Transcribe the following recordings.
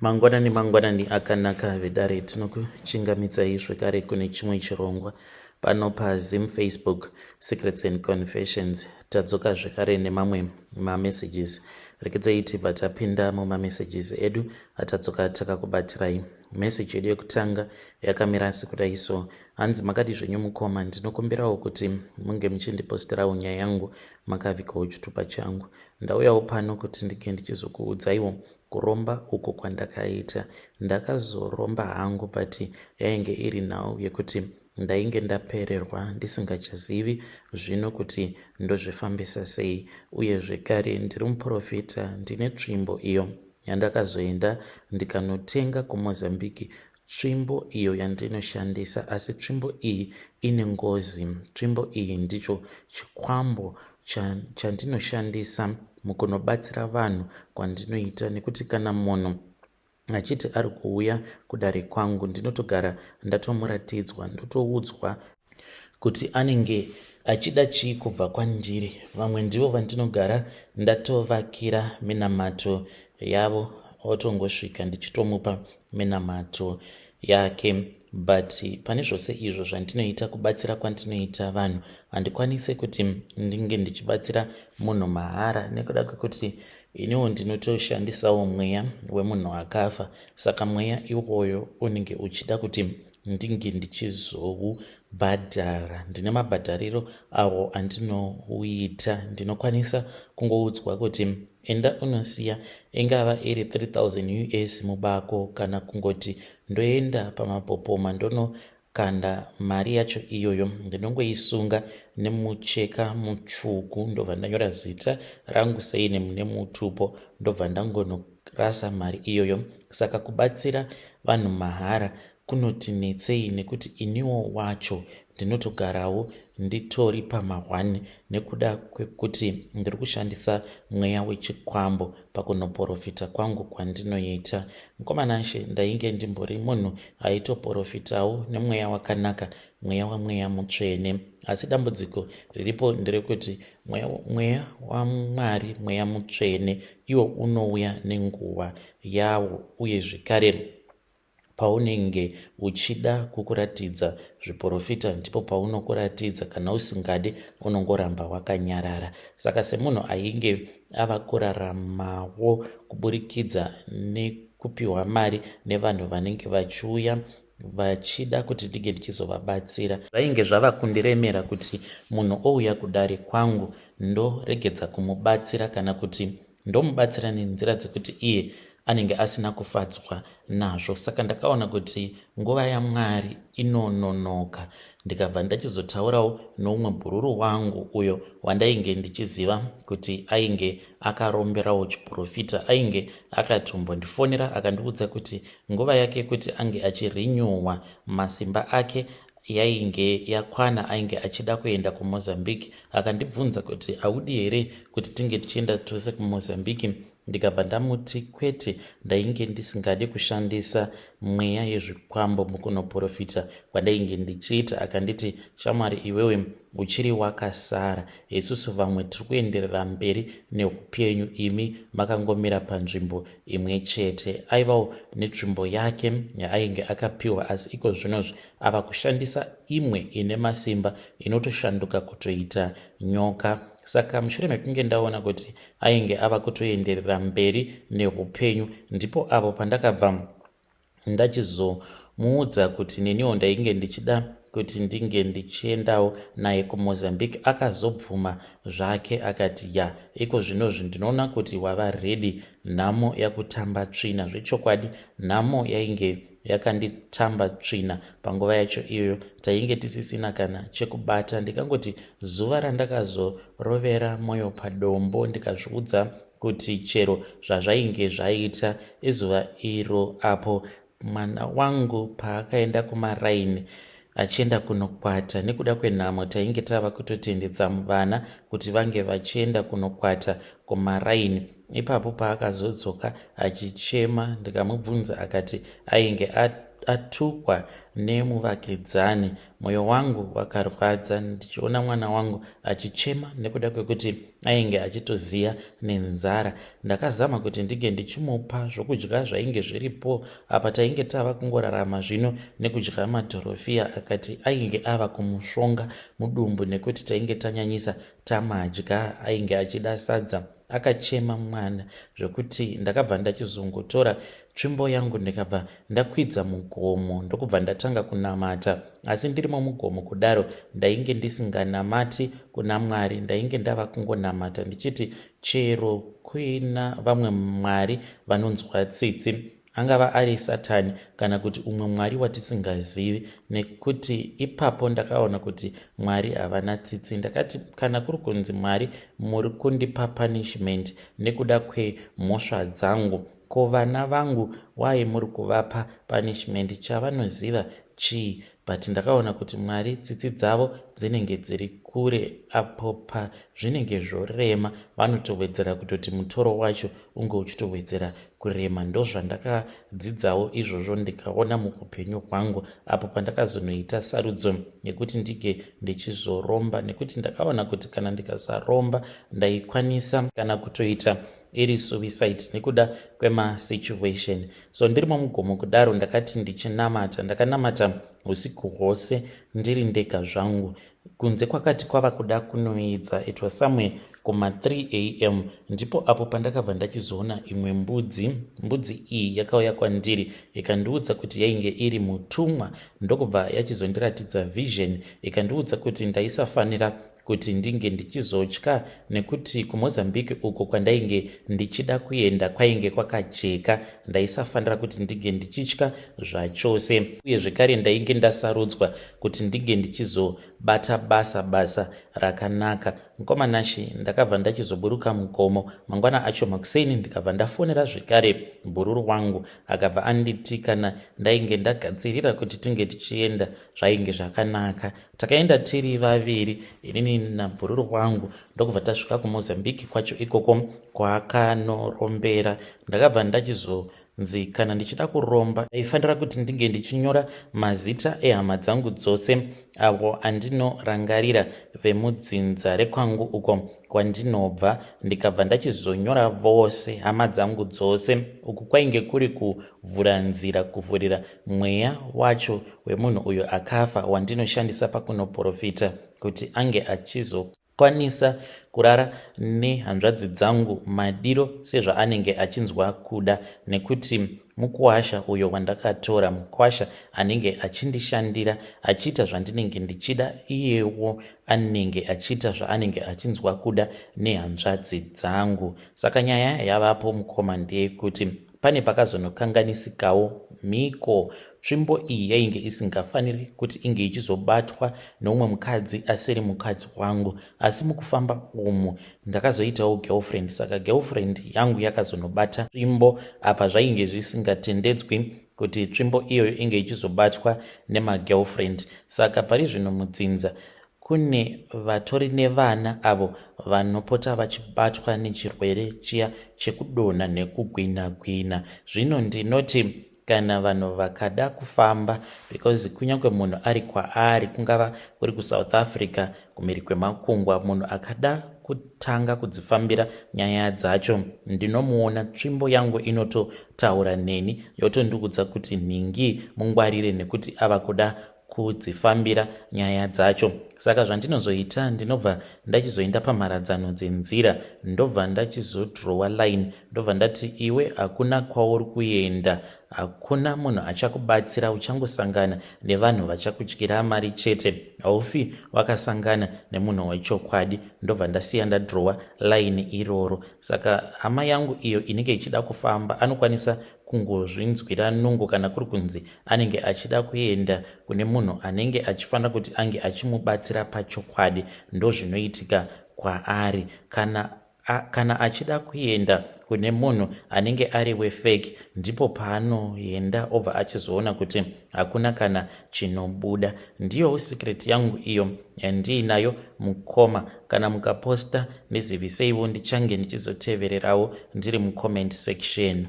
Mangwanani akanaka vedare tinokuchingamidzai zvekare kune chimwe chirongwa pano paZim Facebook Secrets and Confessions. Tadzoka zvekare nemamwe mamessages. Rekedzai tibva tapinda mumamessages edu atadzoka takakubatirai. Message yedu yekutanga yakamira sekudai so: hanzi makadi zvenyu mukoma, ndinokumbirawo kuti munge muchindiposterawo nyaya yangu makavikawo chitupa changu. Ndauyawo pano kuti ndike ndichizokuudzaiwo kuromba uko kwandakaita. Ndakazoromba hangu bati yainge iri nhau yekuti ndainge ndapererwa ndisingachazivi zvino kuti ndozvifambisa sei, uye zvekare ndiri muprofita. Ndine tsvimbo iyo yandakazoenda ndikanotenga kuMozambique, tsvimbo iyo yandinoshandisa, asi tsvimbo iyi ine ngozi. Tsvimbo iyi ndicho chikwambo chandinoshandisa mukunobatsira vanhu kwandinoita, nekuti kana munhu achiti ari kuuya kudare kwangu ndinotogara ndatomuratidzwa, ndotoudzwa kuti anenge achida chii kubva kwandiri. Vamwe ndivo vandinogara ndatovakira minamato yavo, otongosvika ndichitomupa minamato yake. But pane zvose izvo zvandinoita, kubatsira kwandinoita vanhu, handikwanise kuti ndinge ndichibatsira munhu mahara, nekuda kwekuti iniwo ndinotoshandisawo mweya wemunhu akafa. Saka mweya iwoyo unenge uchida kuti ndinge ndichizoubhadhara. Ndine mabhadhariro awo andinouita. Ndinokwanisa kungoudzwa kuti enda unosiya, ingava iri 3000 US mubako, kana kungoti ndoenda pamapopoma ndonokanda mari yacho iyoyo, ndinongoisunga nemucheka mutsvuku, ndobva ndanyora zita rangu sei nemutupo, ndobva ndangonorasa mari iyoyo. Saka kubatsira vanhu mahara kunotinetsei, nekuti iniwo wacho ndinotogarawo nditori pamahwani, nekuda kwekuti ndiri kushandisa mweya wechikwambo pakunoprofita kwangu kwandinoita. Mukomanashe, ndainge ndimbori munhu aitoprofitawo nemweya wakanaka, mweya mutsvene, asi dambudziko riripo nderekuti mweya waMwari, mweya mutsvene, iwo unouya nenguva yawo, uye zvekare paunenge uchida kukuratidza zviprofita ndipo paunokuratidza. Kana usingade unongoramba wakanyarara. Saka semunhu ainge ava kuraramawo kuburikidza nekupiwa mari nevanhu vanenge vachiuya vachida kuti ndige ndichizovabatsira, zvainge zvava kundiremera kuti munhu ouya kudare kwangu ndoregedza kumubatsira, kana kuti ndomubatsira nenzira dzekuti iye anenge asina kufadzwa nazvo. Saka ndakaona kuti nguva yaMwari inononoka, ndikabva ndachizotaurawo noumwe bhururu wangu uyo wandainge ndichiziva kuti ainge akaromberawo chiprofita. Ainge akatombondifonera akandiudza kuti nguva yake kuti ange achirinyuwa masimba ake yainge yakwana, ainge achida kuenda kuMozambique. Akandibvunza kuti haudi here kuti tinge tichienda tose kuMozambique. Ndikabva ndamuti kwete, ndainge ndisingade kushandisa mweya yezvikwambo mukunoprofita kwandainge ndichiita. Akanditi, shamwari, iwewe uchiri wakasara, isusu vamwe tiri kuenderera mberi neupenyu, imi makangomira panzvimbo imwe chete. Aivawo netsvimbo yake yaainge akapiwa, asi iko zvinozvi ava kushandisa imwe ine masimba inotoshanduka kutoita nyoka. Saka mushure mekunge ndaona kuti ainge ava kutoenderera mberi neupenyu, ndipo avo pandakabva ndachizomuudza kuti neniwo ndainge ndichida kuti ndinge ndichiendawo naye kuMozambique. Akazobvuma zvake akati, iko zvinozvi ndinoona kuti wava redi, nhamo yakutamba tsvina. Zvechokwadi nhamo yainge yakanditamba tsvina panguva yacho iyoyo, tainge tisisina kana chekubata. Ndikangoti zuva randakazorovera mwoyo padombo, ndikazviudza kuti chero zvazvainge zvaita izuva iro apo mwana wangu paakaenda kumaraini achienda kunokwata. Nekuda kwenhamo tainge tava kutotendedza vana kuti vange vachienda kunokwata kumaraini. Ipapo paakazodzoka achichema, ndikamubvunza akati ainge atukwa nemuvakidzani, mwoyo wangu wakarwadza ndichiona mwana wangu achichema nekuda kwekuti ainge achitoziya nenzara. Ndakazama kuti ndige ndichimupa zvokudya zvainge zviripo apa tainge tava kungorarama zvino nekudya madhorofiya akati ainge ava kumusvonga mudumbu nekuti tainge tanyanyisa tamadya, ainge achida sadza. Akachema mwana zvokuti ndakabva ndachizongotora tsvimbo yangu ndikabva ndakwidza mugomo ndokubva ndatanga kunamata. Asi ndirimo mugomo kudaro ndainge ndisinganamati kuna Mwari, ndainge ndava kungonamata ndichiti chero kuina vamwe mwari vanonzwa tsitsi, angava ari Satani kana kuti umwe mwari watisingazivi, nekuti ipapo ndakaona kuti Mwari havana tsitsi. Ndakati kana kuri kunzi Mwari muri kundipa punishment nekuda kwemhosva dzangu, ko vana vangu wai muri kuvapa punishment chavanoziva chii? But ndakaona kuti Mwari tsitsi dzavo dzinenge dziri kure, apo pazvinenge zvorema vanotowedzera kutoti mutoro wacho unge uchitowedzera kurema. Ndozvandakadzidzawo izvozvo ndikaona muupenyu hwangu apo pandakazonoita sarudzo yekuti ndige ndichizoromba, nekuti ndakaona kuti kana ndikasaromba ndaikwanisa kana kutoita iri suicide nekuda kwemasituation. So ndirimo mugomo kudaro ndakati ndichinamata, ndakanamata usiku hwose ndiri ndega zvangu. Kunze kwakati kwava kuda kunoedza, it was somewhere kuma 3 am ndipo apo pandakabva ndachizoona imwe mbudzi iyi yakauya kwandiri ikandiudza kuti yainge iri mutumwa, ndokubva yachizondiratidza vision ikandiudza kuti ndaisafanira kuti ndinge ndichizotya nekuti kuMozambique uko kwandainge ndichida kuenda kwainge kwakajeka, ndaisafanira kuti ndinge ndichitya zvachose, uye zvekare ndainge ndasarudzwa kuti ndinge ndichizobata basa rakanaka. Mukomanashi ndakabva ndachizoburuka mugomo mangwana acho makuseni, ndikabva ndafonera zvekare bhururu wangu akabva anditi kana ndainge ndagadzirira kuti tinge tichienda zvainge zvakanaka. Takaenda tiri vaviri, inini nabhururu wangu, ndokubva tasvika kuMozambique kwacho ikoko kwakanorombera. Ndakabva ndachizonzi kana ndichida kuromba ndaifanira kuti ndinge ndichinyora mazita ehama dzangu dzose avo andinorangarira vemudzinza rekwangu uko kwandinobva, ndikabva ndachizonyora vose hama dzangu dzose. Uku kwainge kuri kuvhura nzira, kuvhurira mweya wacho wemunhu uyo akafa wandinoshandisa pakunoprofita kuti ange achizokwanisa kurara nehanzvadzi dzangu madiro sezvaanenge achinzwa kuda, nekuti mukuwasha uyo wandakatora, mukuwasha anenge achindishandira achiita zvandinenge ndichida, iyewo anenge achiita zvaanenge achinzwa kuda nehanzvadzi dzangu. Saka nyaya yavapo mukoma ndeyekuti pane pakazonokanganisikawo mhiko. Tsvimbo iyi yainge isingafaniri kuti inge ichizobatwa neumwe mukadzi asiri mukadzi wangu, asi mukufamba umu ndakazoitawo girlfriend. Saka girlfriend yangu yakazonobata tsvimbo apa zvainge zvisingatendedzwi kuti tsvimbo iyoyo inge ichizobatwa nemagirlfriend. Saka pari zvino mudzinza kune vatori nevana avo vanopota vachibatwa nechirwere chiya chekudonha nekugwina. Zvino ndinoti kana vanhu vakada kufamba, because kunyange munhu ari kwaari, kungava kuri kuSouth Africa kumhiri kwemakungwa, munhu akada kutanga kudzifambira nyaya dzacho, ndinomuona tsvimbo yangu inototaura neni yotondiudza kuti nhingi mungwarire nekuti ava kuda kudzifambira nyaya dzacho. Saka zvandinozoita, ndinobva ndachizoenda pamharadzano dzenzira, ndobva ndachizodhrowa line, ndobva ndati iwe hakuna kwauri kuenda, hakuna munhu achakubatsira, uchangosangana nevanhu vachakutyira mari chete, haufi wakasangana nemunhu wechokwadi. Ndobva ndasiya ndadhrowa line iroro. Saka hama yangu iyo inenge ichida kufamba anokwanisa kungozvinzwira nungo kana kuri kunzi anenge achida kuenda kune munhu anenge achifanira kuti ange achimubatsira pachokwadi, ndo zvinoitika kwaari. Kana achida kuenda kune munhu anenge ari wefake, ndipo paanoenda obva achizoona kuti hakuna kana chinobuda. Ndiyowo secret yangu iyo yandiinayo mukoma. Kana mukaposta ndiziviseiwo, ndichange ndichizotevererawo ndiri mucomment section.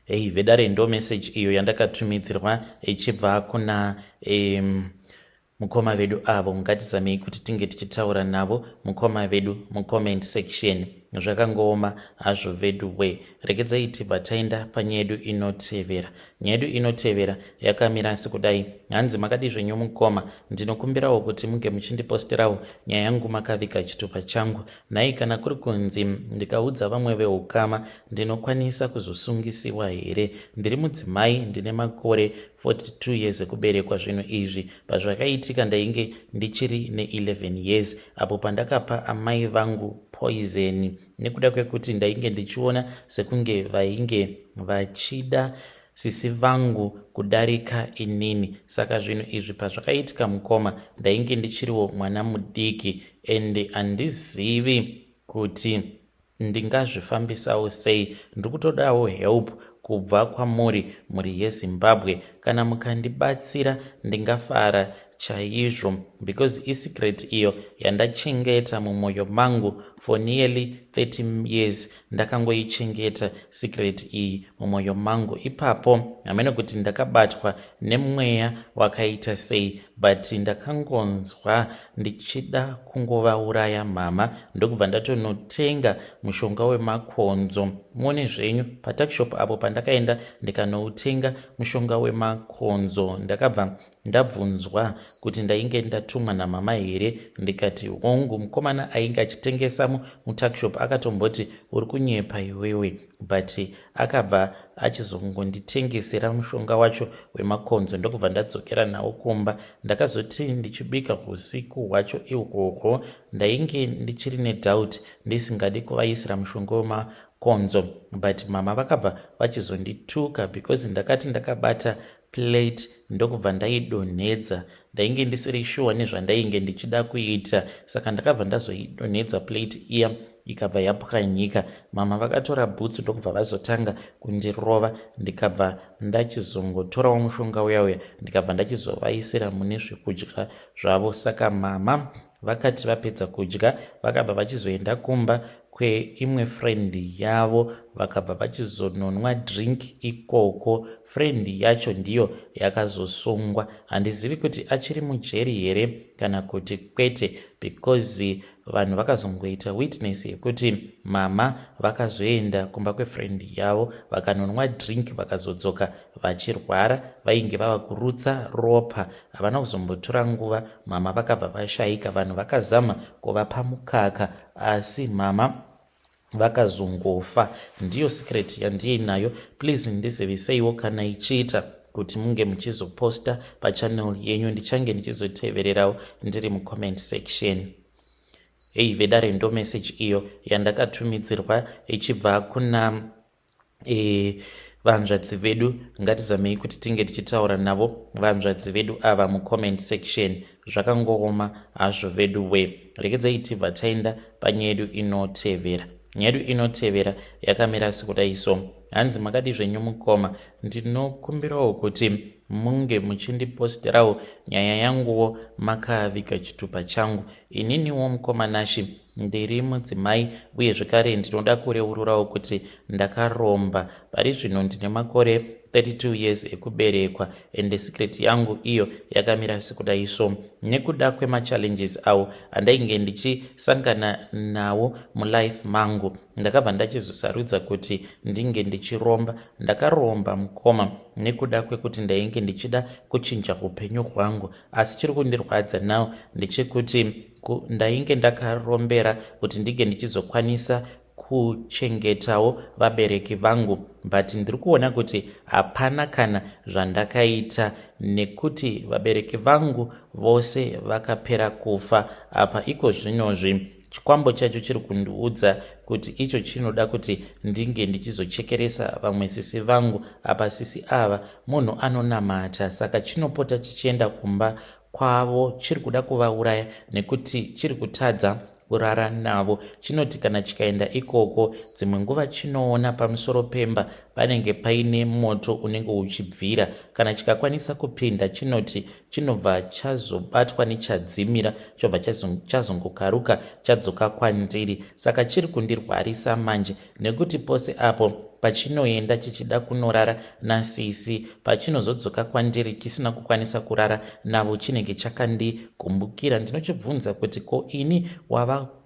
Hey, vedare ndo message iyo yandakatumidzirwa ichibva kuna mukoma vedu avo. Ngatizamei kuti tinge tichitaura navo mukoma vedu mucomment section. Zvakangooma hazvo vedu we. Regedzai tibva taenda panyaya yedu inotevera. Nyaya yedu inotevera yakamira sekudai. Hanzi makadi zvenyu mukoma, ndinokumbirawo kuti munge muchindiposterawo nyaya yangu makaviga chitupa changu. Nhai kana kuri kunzi ndikaudza vamwe veukama ndinokwanisa kuzosungisiwa here? Ndiri mudzimai, ndine makore 42 years ekuberekwa. Zvinhu izvi pazvakaitika ndainge ndichiri ne11 years apo pandakapa amai vangu poison nekuda kwekuti ndainge ndichiona sekunge vainge vachida sisi vangu kudarika inini. Saka zvinhu izvi pazvakaitika mukoma ndainge ndichiriwo mwana mudiki ende handizivi kuti ndingazvifambisawo sei. Ndiri kutodawo help kubva kwamuri, muri yeZimbabwe. Kana mukandibatsira ndingafara chaizvo, because isecret iyo yandachengeta mumwoyo mangu for nearly 30 years. Ndakangoichengeta secret iyi mumwoyo mangu. Ipapo hamene kuti ndakabatwa nemweya wakaita sei, but ndakangonzwa ndichida kungovauraya mama, ndokubva ndatonotenga mushonga wemakonzo. Muone zvenyu patakshop apo pandakaenda ndikanoutenga mushonga wemakonzo, ndakabva ndabvunzwa kuti ndainge ndatumwa namama here. Ndikati hongu. Mukomana ainge achitengesa mutakshop akatomboti uri kunyepa iwewe, but akabva achizongonditengesera mushonga wacho wemakonzo. Ndokubva ndadzokera nawo kumba. Ndakazoti ndichibika usiku hwacho ihwohwo ndainge ndichiri nedoubt ndisingadi kuvaisira mushonga wemakonzo, but mama vakabva vachizondituka because ndakati ndakabata plate ndokubva ndaidonhedza. Ndainge ndisiri sure nezvandainge ndichida kuita, saka ndakabva ndazoidonhedza plate iya ikabva yapwanyika. Mama vakatora bhutsu ndokubva vazotanga kundirova. Ndikabva ndachizongotorawo mushonga uyauya ndikabva ndachizovaisira mune zvekudya zvavo. Saka mama vakati vapedza kudya vakabva vachizoenda kumba kweimwe friend yavo, vakabva vachizononwa drink ikoko. Friend yacho ndiyo yakazosungwa. Handizivi kuti achiri mujeri here kana kuti kwete, because vanhu vakazongoita witness yekuti mama vakazoenda kumba kwefriend yavo vakanonwa drink vakazodzoka vachirwara. Vainge vava kurutsa ropa, havana kuzombotora nguva. Mama vakabva vashaika. Vanhu vakazama kuvapa mukaka asi mama vakazongofa. Ndiyo secret yandiinayo. Please ndiziviseiwo kana ichiita kuti munge muchizoposta pachannel yenyu. Ndichange ndichizotevererawo ndiri mucomment section. Hey, vedare ndo message iyo yandakatumidzirwa ichibva kuna vanzvadzi vedu. Ngatizamei kuti tinge tichitaura navo vanzvadzi vedu ava mucomment section. Zvakangooma hazvo vedu we. Regedzai tibva taenda panyaya yedu inotevera. Nyaya yedu inotevera yakamira sekudai so. Hanzi makadi zvenyu mukoma, ndinokumbirawo kuti munge muchindiposterawo nyaya yanguwo makaviga chitupa changu. Ininiwo mukoma Nashi ndiri mudzimai, uye zvekare ndinoda kureururawo kuti ndakaromba. Pari zvino ndine makore 32 years ekuberekwa, ende secret yangu iyo yakamira sekudai so. Nekuda kwemachallenges awo andainge ndichisangana nawo mulife mangu, ndakabva ndachizosarudza kuti ndinge ndichiromba. Ndakaromba mukoma nekuda kwekuti ndainge ndichida kuchinja upenyu hwangu, asi chiri kundirwadza nawo ndechekuti ndainge ndakarombera kuti ndige ndichizokwanisa kuchengetawo vabereki vangu, but ndiri kuona kuti hapana kana zvandakaita, nekuti vabereki vangu vose vakapera kufa. Apa iko zvinozvi chikwambo chacho chiri kundiudza kuti icho chinoda kuti ndinge ndichizochekeresa vamwe sisi vangu. Apa sisi ava munhu anonamata, saka chinopota chichienda kumba kwavo chiri kuda kuvauraya nekuti chiri kutadza kurara navo. Chinoti kana chikaenda ikoko dzimwe nguva chinoona pamusoro pemba panenge paine moto unenge uchibvira. Kana chikakwanisa kupinda chinoti chinobva chazobatwa nechadzimira, chobva chazongokaruka chadzoka kwandiri. Saka chiri kundirwarisa manje, nekuti pose apo pachinoenda chichida kunorara nasisi, pachinozodzoka kwandiri chisina kukwanisa kurara navo chinenge chakandikumbukira, ndinochibvunza kuti ko ini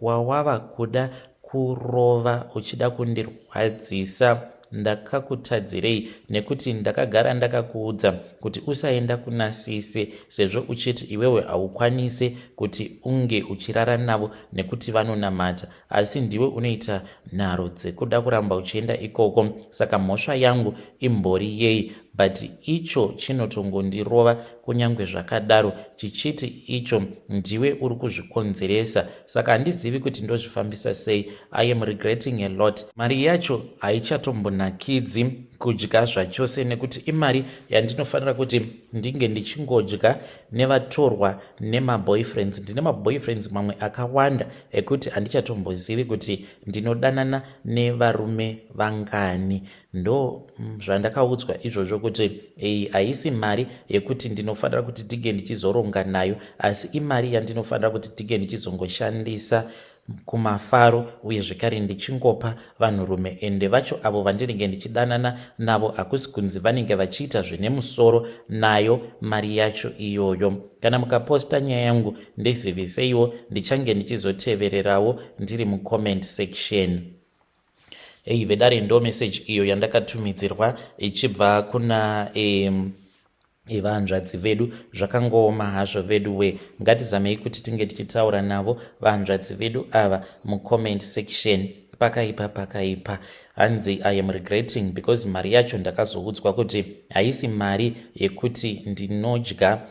wawava kuda kurova uchida kundirwadzisa ndakakutadzirei? Nekuti ndakagara ndakakuudza kuti usaenda kuna sisi sezvo uchiti iwewe haukwanisi kuti unge uchirara navo nekuti vanonamata, asi ndiwe unoita nharo dzekuda kuramba uchienda ikoko. Saka mhosva yangu imbori yei? But icho chinotongondirova kunyange zvakadaro, chichiti icho ndiwe uri kuzvikonzeresa. Saka handizivi kuti ndozvifambisa sei. I am regretting a lot. Mari yacho haichatombonakidzi kudya zvachose, nekuti imari yandinofanira kuti ndinge ndichingodya nevatorwa nemaboyfriends. Ndine maboyfriends mamwe akawanda ekuti handichatombozivi kuti ndinodanana nevarume vangani. Ndo zvandakaudzwa izvozvo kuti haisi mari yekuti ndinofanira kuti ndige ndichizoronga nayo, asi imari yandinofanira kuti ndige ndichizongoshandisa kumafaro uye zvekare ndichingopa vanhurume. Ende vacho avo vandinenge ndichidanana navo hakusi kunzi vanenge vachiita zvine musoro nayo mari yacho iyoyo. Kana mukaposta nyaya yangu ndeziviseiwo, ndichange ndichizotevererawo ndiri mucomment section. Vedare ndo message iyo yandakatumidzirwa ichibva kuna vahanzvadzi vedu. Zvakangooma hazvo vedu we, ngatizamei kuti tinge tichitaura navo vahanzvadzi vedu ava mucomment section. Pakaipa hanzi I am regretting because mari yacho ndakazoudzwa kuti haisi mari yekuti ndinodya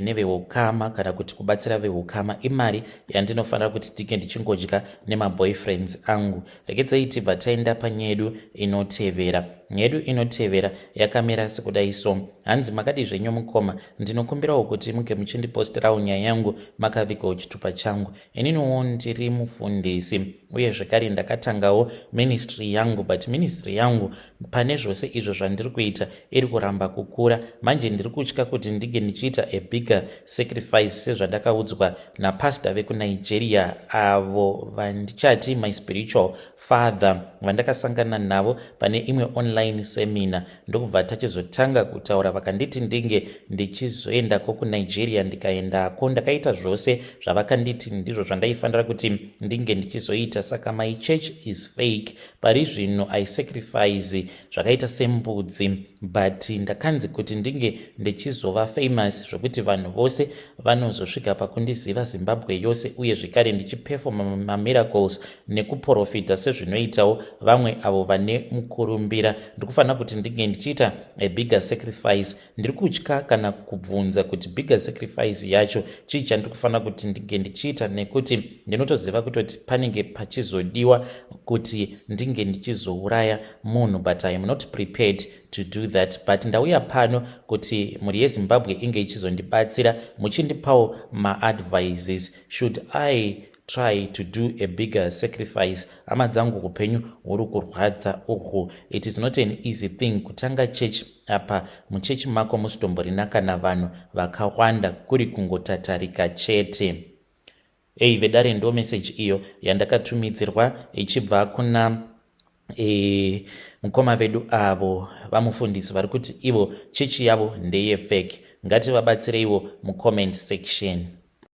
neveukama kana kuti kubatsira veukama, imari yandinofanira kuti ndike ndichingodya nemaboyfriends angu. Rekedzei tibva taenda panyedu inotevera. Nyedu inotevera yakamira sekudai so. Hanzi makadi zvenyu mukoma, ndinokumbirawo kuti muke muchindiposterawo nyaya yangu makavigawo chitupa changu. Ininiwo ndiri mufundisi uye zvekare ndakatangawo ministry yangu, but ministry yangu pane zvose izvo zvandiri kuita iri kuramba kukura. Manje ndiri kutya kuti ndige ndichiita a bigger sacrifice sezvandakaudzwa napastor vekunigeria avo vandichati my spiritual father vandakasangana navo pane imwe online seminar. Ndokubva tachizotanga kutaura, vakanditi ndinge ndichizoendako kunigeria. Ndikaendako ndakaita zvose zvavakanditi ndizvo zvandaifanira kuti ndinge ndichizoita. Saka my church is fake. Pari zvino I sacrifice zvakaita sembudzi, but ndakanzi kuti ndinge ndichizova famous zvokuti vanhu vose vanozosvika pakundiziva Zimbabwe yose, uye zvekare ndichiperforma mamiracles nekuprofita sezvinoitawo vamwe avo vane mukurumbira. Ndikufanira kuti ndinge ndichiita a bigger sacrifice. Ndiri kutya kana kubvunza kuti bigger sacrifice yacho chii chandikufanira kuti ndinge ndichiita, nekuti ndinotoziva kutoti panenge pachizodiwa kuti ndinge ndichizouraya munhu, but I am not prepared to do that. But ndauya pano kuti mhuri yeZimbabwe inge ichizondibatsira muchindipawo maadvices. Should I try to do a bigger sacrifice? Hama dzangu upenyu huri kurwadza uhu. It is not an easy thing kutanga church apa muchechi mako musitomborinaka navanhu vakawanda kuri kungotatarika chete. Vedare ndo message iyo yandakatumidzirwa ichibva kuna mukoma vedu avo vamufundisi vari kuti ivo chechi yavo ndeye fake. Ngativabatsireiwo mucomment section.